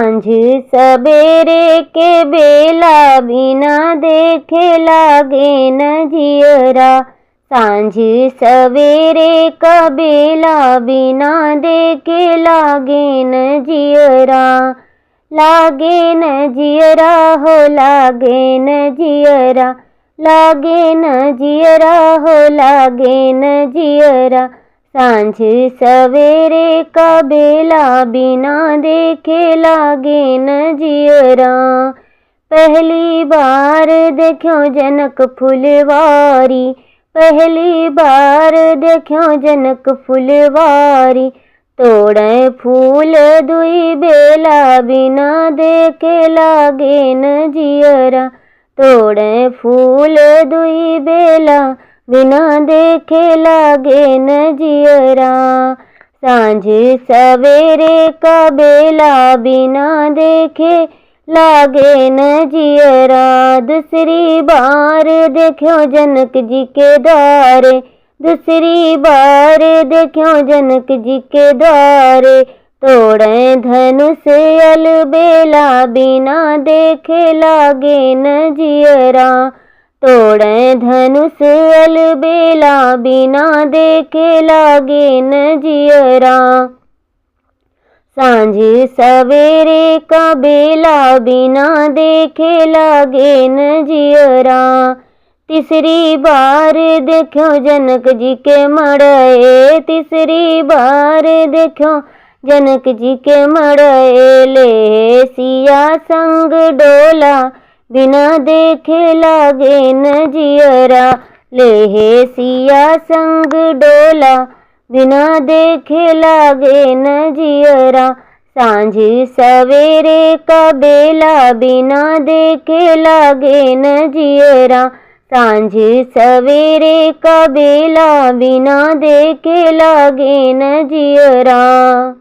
सांझ सबेरे के बेला बिना देखे लागे न जियरा। सांझ सवेरे का बेला बिना देखे लागे न जियरा। लागे न जियरा हो लागे न जियरा। लागे न जियरा हो लागे न जियरा। सांझ सवेरे का बेला बिना देखे लागे न जियरा। पहली बार देखो जनक फुलवारी। पहली बार देखो जनक फुलवारी। तोड़े फूल दुई बेला बिना देखे लागे न जियरा। तोड़े फूल दुई बेला बिना देखे लागे न जियरा। सांझ सवेरे का बेला बिना देखे लागे न जियरा। दूसरी बार देखो जनक जी के द्वारे। दूसरी बार देखो जनक जी के द्वारे। तोड़े धनुष अलबेला बिना देखे लागे न जियरा। तोड़े धनुष अलबेला बिना देखे लागे न जियरा। सांझ सवेरे का बेला बिना देखे लागे न जियरा। तीसरी बार देखो जनक जी के मड़े। तीसरी बार देखो जनक जी के मड़े। ले सिया संग डोला बिना देखे लागे न जियरा। ले सिया संग डोला बिना देखे लागे न जियरा। सांझ सवेरे का बेला बिना देखे लागे न जियरा। सांझ सवेरे का बेला बिना देखे लागे न जियरा।